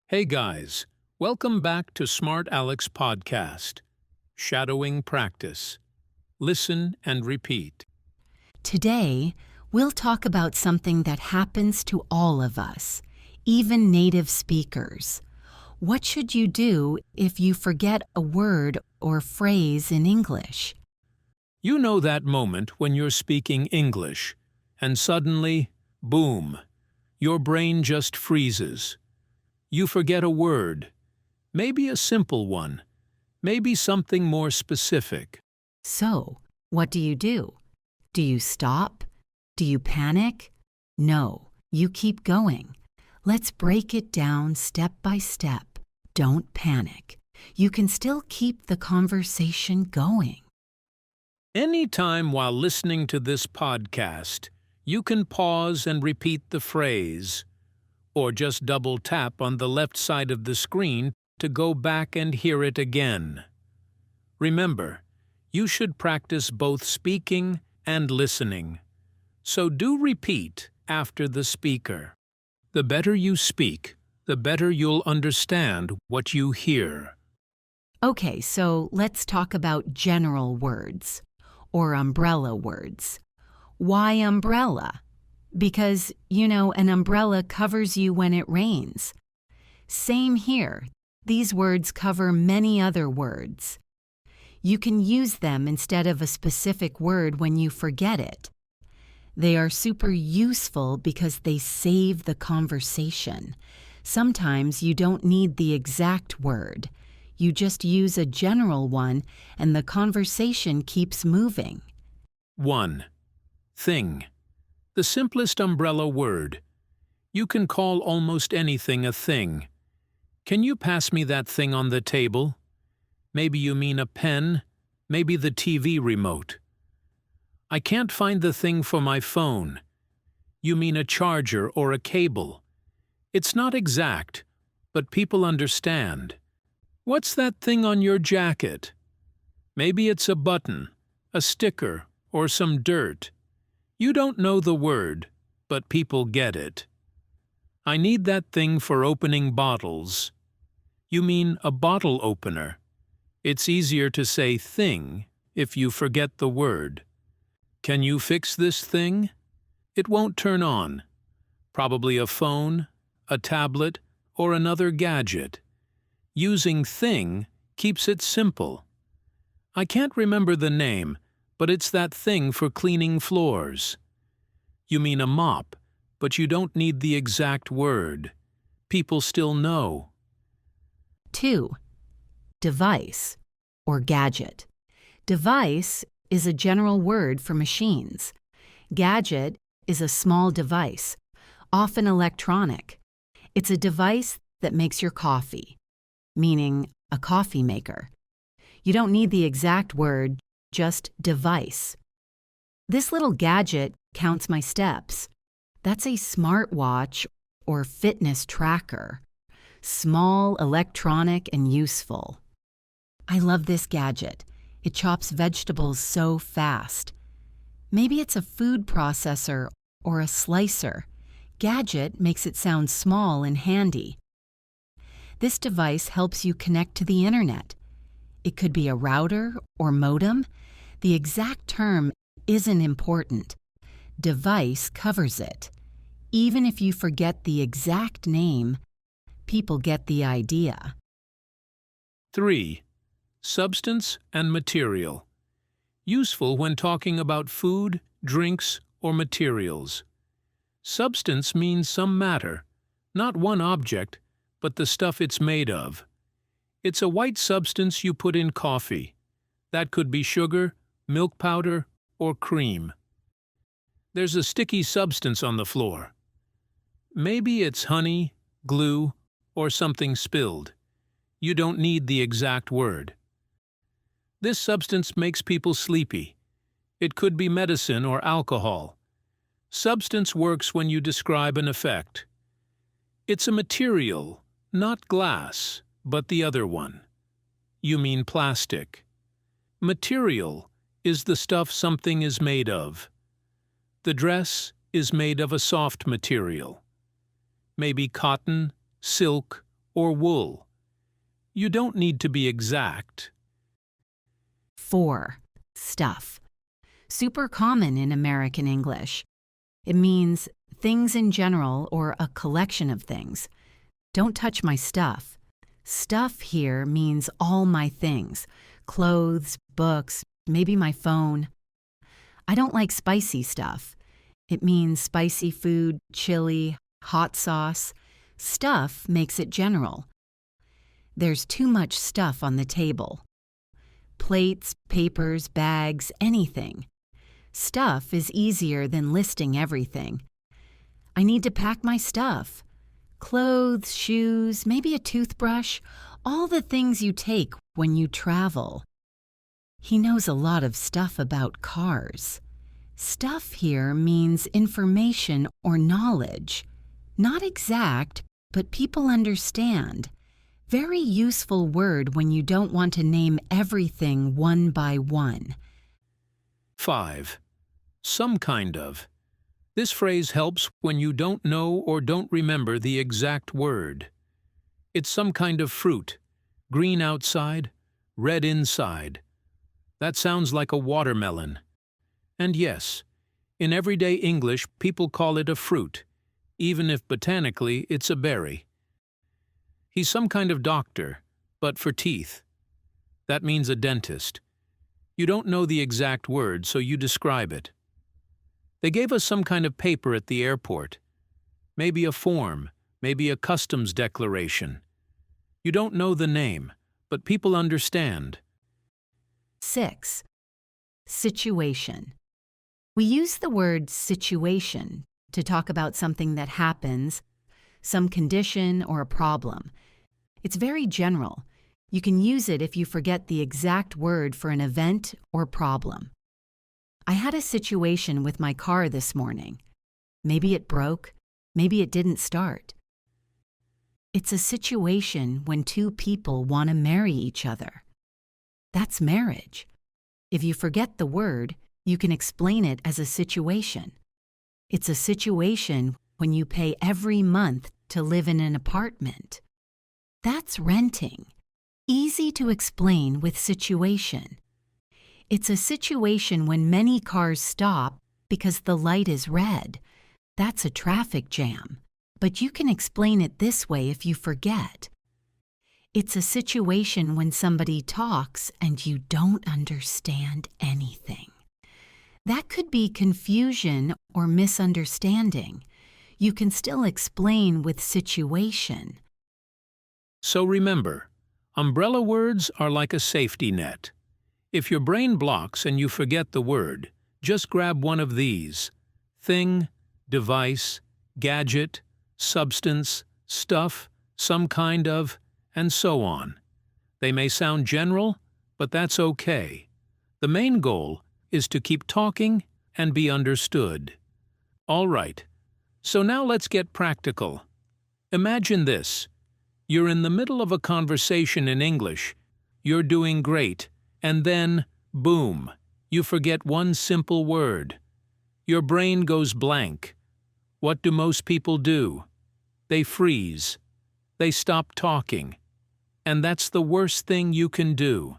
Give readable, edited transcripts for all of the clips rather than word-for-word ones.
Hey guys, welcome back to Smart Alex Podcast. Shadowing Practice. Listen and repeat. Today, we'll talk about something that happens to all of us, even native speakers. What should you do if you forget a word or phrase in English? You know that moment when you're speaking English, and suddenly, boom, your brain just freezes. You forget a word, maybe a simple one, maybe something more specific. So, what do? Do you stop? Do you panic? No, you keep going. Let's break it down step by step. Don't panic. You can still keep the conversation going. Anytime while listening to this podcast, you can pause and repeat the phrase, or just double tap on the left side of the screen to go back and hear it again. Remember, you should practice both speaking and listening, so do repeat after the speaker. The better you speak, the better you'll understand what you hear. Okay, so let's talk about general words, or umbrella words. Why umbrella? Because, an umbrella covers you when it rains. Same here. These words cover many other words. You can use them instead of a specific word when you forget it. They are super useful because they save the conversation. Sometimes you don't need the exact word. You just use a general one and the conversation keeps moving. 1. Thing. The simplest umbrella word. You can call almost anything a thing. Can you pass me that thing on the table? Maybe you mean a pen, maybe the TV remote. I can't find the thing for my phone. You mean a charger or a cable. It's not exact, but people understand. What's that thing on your jacket? Maybe it's a button, a sticker, or some dirt. You don't know the word, but people get it. I need that thing for opening bottles. You mean a bottle opener. It's easier to say thing if you forget the word. Can you fix this thing? It won't turn on. Probably a phone, a tablet, or another gadget. Using thing keeps it simple. I can't remember the name, but it's that thing for cleaning floors. You mean a mop, but you don't need the exact word. People still know. 2. Device, or gadget. Device is a general word for machines. Gadget is a small device, often electronic. It's a device that makes your coffee, meaning a coffee maker. You don't need the exact word, just device. This little gadget counts my steps. That's a smartwatch or fitness tracker. Small, electronic, and useful. I love this gadget. It chops vegetables so fast. Maybe it's a food processor or a slicer. Gadget makes it sound small and handy. This device helps you connect to the internet. It could be a router or modem. The exact term isn't important. Device covers it. Even if you forget the exact name, people get the idea. 3. Substance and material. Useful when talking about food, drinks, or materials. Substance means some matter, not one object, but the stuff it's made of. It's a white substance you put in coffee. That could be sugar, milk powder, or cream. There's a sticky substance on the floor. Maybe it's honey, glue, or something spilled. You don't need the exact word. This substance makes people sleepy. It could be medicine or alcohol. Substance works when you describe an effect. It's a material, not glass, but the other one. You mean plastic. Material is the stuff something is made of. The dress is made of a soft material. Maybe cotton, silk, or wool. You don't need to be exact. 4. Stuff. Super common in American English. It means things in general or a collection of things. Don't touch my stuff. Stuff here means all my things. Clothes, books, maybe my phone. I don't like spicy stuff. It means spicy food, chili, hot sauce. Stuff makes it general. There's too much stuff on the table. Plates, papers, bags, anything. Stuff is easier than listing everything. I need to pack my stuff. Clothes, shoes, maybe a toothbrush, all the things you take when you travel. He knows a lot of stuff about cars. Stuff here means information or knowledge. Not exact, but people understand. Very useful word when you don't want to name everything one by one. 5. Some kind of. This phrase helps when you don't know or don't remember the exact word. It's some kind of fruit, green outside, red inside. That sounds like a watermelon. And yes, in everyday English people call it a fruit, even if botanically it's a berry. He's some kind of doctor, but for teeth. That means a dentist. You don't know the exact word, so you describe it. They gave us some kind of paper at the airport. Maybe a form, maybe a customs declaration. You don't know the name, but people understand. 6. Situation. We use the word situation to talk about something that happens, some condition or a problem. It's very general. You can use it if you forget the exact word for an event or problem. I had a situation with my car this morning. Maybe it broke, maybe it didn't start. It's a situation when two people want to marry each other. That's marriage. If you forget the word, you can explain it as a situation. It's a situation when you pay every month to live in an apartment. That's renting. Easy to explain with situation. It's a situation when many cars stop because the light is red. That's a traffic jam. But you can explain it this way if you forget. It's a situation when somebody talks and you don't understand anything. That could be confusion or misunderstanding. You can still explain with situation. So remember, umbrella words are like a safety net. If your brain blocks and you forget the word, just grab one of these: thing, device, gadget, substance, stuff, some kind of, and so on. They may sound general, but that's okay. The main goal is to keep talking and be understood. All right, so now let's get practical. Imagine this. You're in the middle of a conversation in English. You're doing great, and then, boom, you forget one simple word. Your brain goes blank. What do most people do? They freeze. They stop talking. And that's the worst thing you can do.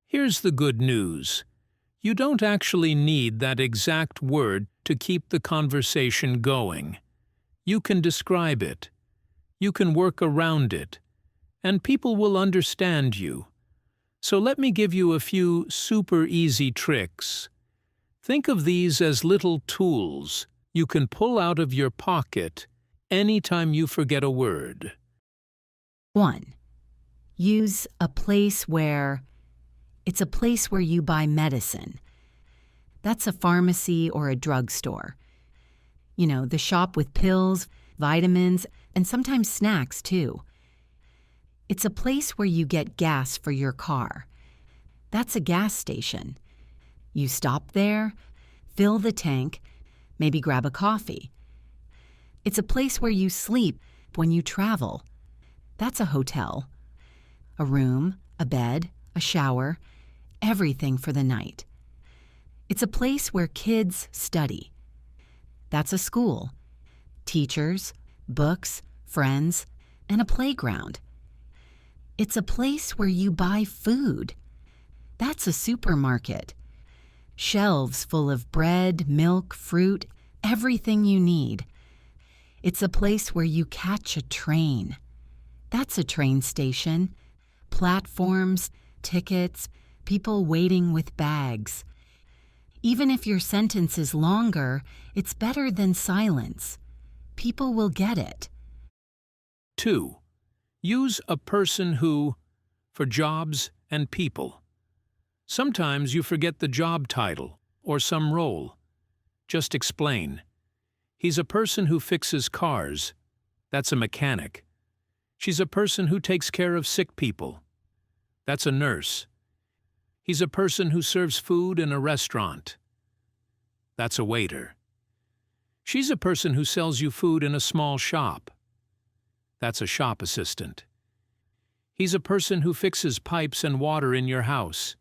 Here's the good news. You don't actually need that exact word to keep the conversation going. You can describe it. You can work around it. And people will understand you. So let me give you a few super easy tricks. Think of these as little tools you can pull out of your pocket anytime you forget a word. 1. Use a place where. It's a place where you buy medicine. That's a pharmacy or a drugstore. You know, the shop with pills, vitamins, and sometimes snacks too. It's a place where you get gas for your car. That's a gas station. You stop there, fill the tank, maybe grab a coffee. It's a place where you sleep when you travel. That's a hotel. A room, a bed, a shower, everything for the night. It's a place where kids study. That's a school. Teachers, books, friends, and a playground. It's a place where you buy food. That's a supermarket. Shelves full of bread, milk, fruit, everything you need. It's a place where you catch a train. That's a train station. Platforms, tickets, people waiting with bags. Even if your sentence is longer, it's better than silence. People will get it. 2. Use a person who for jobs and people. Sometimes you forget the job title or some role. Just explain. He's a person who fixes cars. That's a mechanic. She's a person who takes care of sick people. That's a nurse. He's a person who serves food in a restaurant. That's a waiter. She's a person who sells you food in a small shop. That's a shop assistant. He's a person who fixes pipes and water in your house.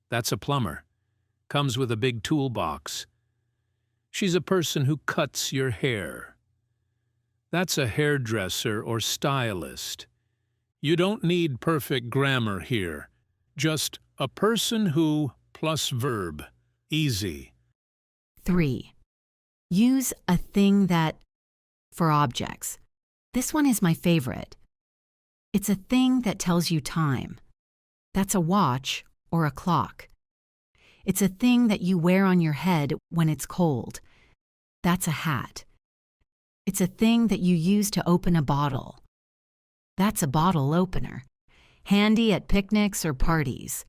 That's a plumber. Comes with a big toolbox. She's a person who cuts your hair. That's a hairdresser or stylist. You don't need perfect grammar here. Just a person who plus verb. Easy. 3. Use a thing that for objects. This one is my favorite. It's a thing that tells you time. That's a watch or a clock. It's a thing that you wear on your head when it's cold. That's a hat. It's a thing that you use to open a bottle. That's a bottle opener, handy at picnics or parties.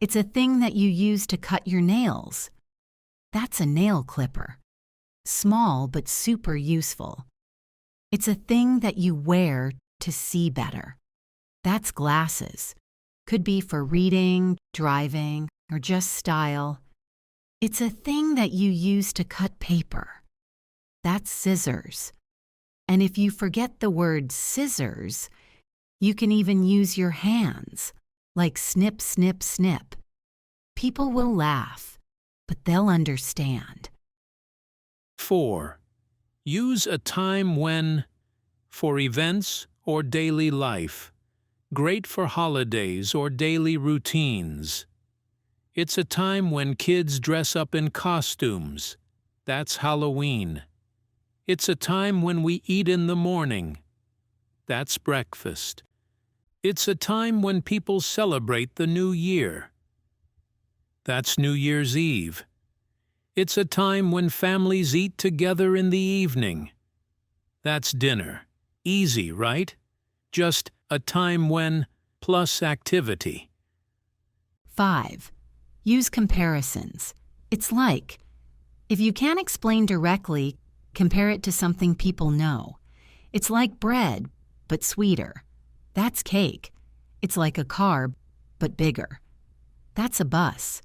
It's a thing that you use to cut your nails. That's a nail clipper, small but super useful. It's a thing that you wear to see better. That's glasses. Could be for reading, driving, or just style. It's a thing that you use to cut paper. That's scissors. And if you forget the word scissors, you can even use your hands, like snip, snip, snip. People will laugh, but they'll understand. 4. Use a time when for events or daily life. Great for holidays or daily routines. It's a time when kids dress up in costumes. That's Halloween. It's a time when we eat in the morning. That's breakfast. It's a time when people celebrate the new year. That's New Year's Eve. It's a time when families eat together in the evening. That's dinner. Easy, right? Just a time when plus activity. 5. Use comparisons. It's like, if you can't explain directly, compare it to something people know. It's like bread, but sweeter. That's cake. It's like a car, but bigger. That's a bus.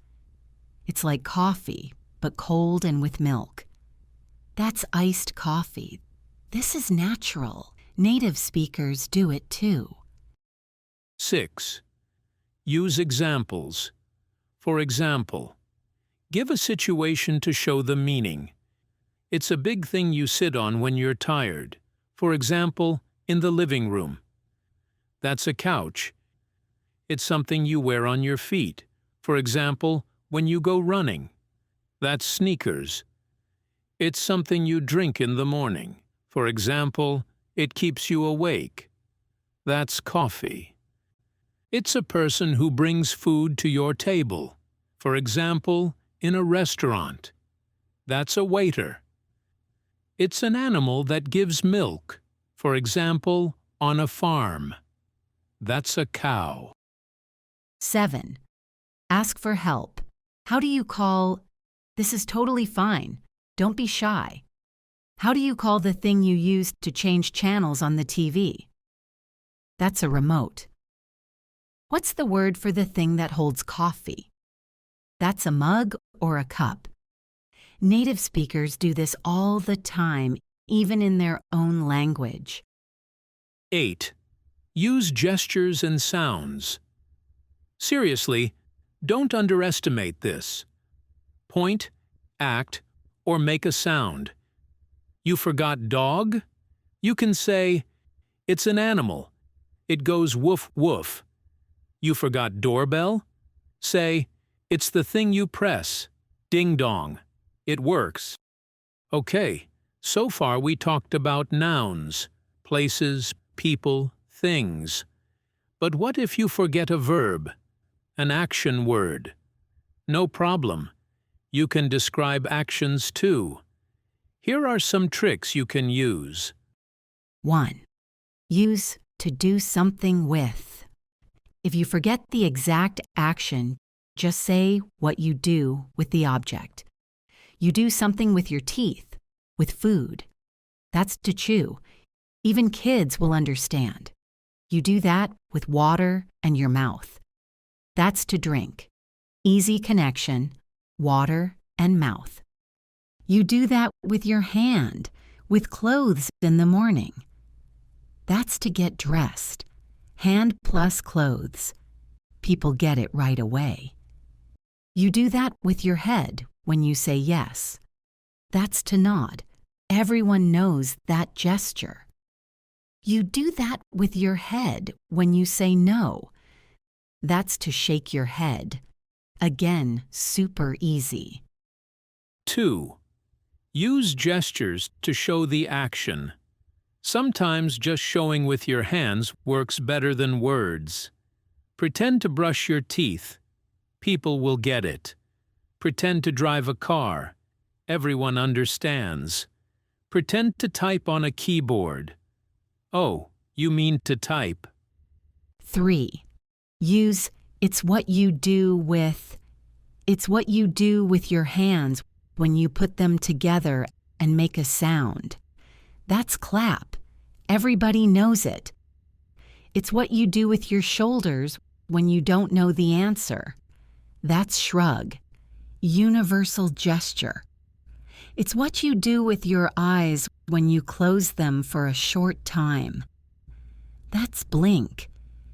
It's like coffee, but cold and with milk. That's iced coffee. This is natural. Native speakers do it too. 6. Use examples. For example, give a situation to show the meaning. It's a big thing you sit on when you're tired. For example, in the living room. That's a couch. It's something you wear on your feet. For example, when you go running. That's sneakers. It's something you drink in the morning. For example, it keeps you awake. That's coffee. It's a person who brings food to your table. For example, in a restaurant. That's a waiter. It's an animal that gives milk. For example, on a farm. That's a cow. 7. Ask for help. How do you call, "This is totally fine, don't be shy"? How do you call the thing you use to change channels on the TV? That's a remote. What's the word for the thing that holds coffee? That's a mug or a cup. Native speakers do this all the time, even in their own language. 8. Use gestures and sounds. Seriously, don't underestimate this. Point, act, or make a sound. You forgot dog? You can say, It's an animal. It goes woof woof. You forgot doorbell? Say, it's the thing you press. Ding dong. It works. Okay, so far we talked about nouns, places, people, things. But what if you forget a verb, an action word? No problem. You can describe actions too. Here are some tricks you can use. 1. Use to do something with. If you forget the exact action, just say what you do with the object. You do something with your teeth, with food. That's to chew. Even kids will understand. You do that with water and your mouth. That's to drink. Easy connection, water and mouth. You do that with your hand, with clothes in the morning. That's to get dressed. Hand plus clothes. People get it right away. You do that with your head when you say yes. That's to nod. Everyone knows that gesture. You do that with your head when you say no. That's to shake your head. Again, super easy. 2. Use gestures to show the action. Sometimes just showing with your hands works better than words. Pretend to brush your teeth. People will get it. Pretend to drive a car. Everyone understands. Pretend to type on a keyboard. Oh, you mean to type. 3. Use it's what you do with. It's what you do with your hands when you put them together and make a sound. That's clap. Everybody knows it. It's what you do with your shoulders when you don't know the answer. That's shrug. Universal gesture. It's what you do with your eyes when you close them for a short time. That's blink.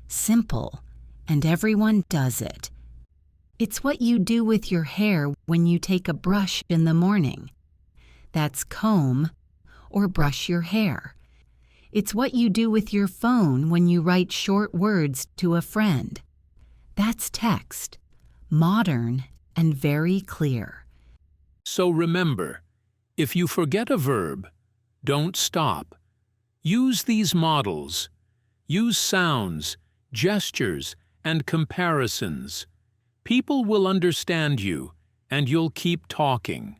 Simple, and everyone does it. It's what you do with your hair when you take a brush in the morning. That's comb or brush your hair. It's what you do with your phone when you write short words to a friend. That's text. Modern and very clear. So remember, if you forget a verb, don't stop. Use these models. Use sounds, gestures, and comparisons. People will understand you, and you'll keep talking.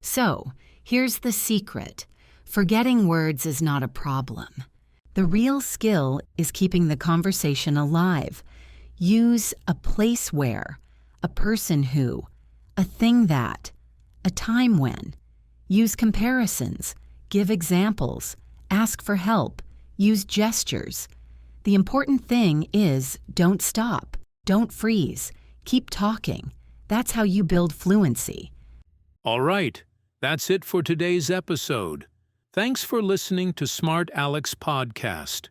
So, here's the secret. Forgetting words is not a problem. The real skill is keeping the conversation alive. Use a place where, a person who, a thing that, a time when. Use comparisons, give examples, ask for help, use gestures. The important thing is don't stop, don't freeze, keep talking. That's how you build fluency. All right, that's it for today's episode. Thanks for listening to Smart Alex Podcast.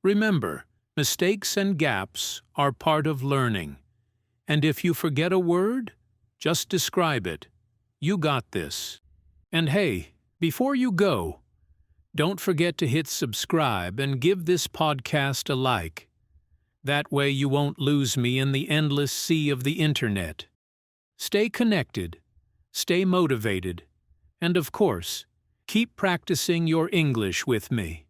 Remember, mistakes and gaps are part of learning. And if you forget a word, just describe it. You got this. And hey, before you go, don't forget to hit subscribe and give this podcast a like. That way you won't lose me in the endless sea of the internet. Stay connected, stay motivated, and of course, keep practicing your English with me.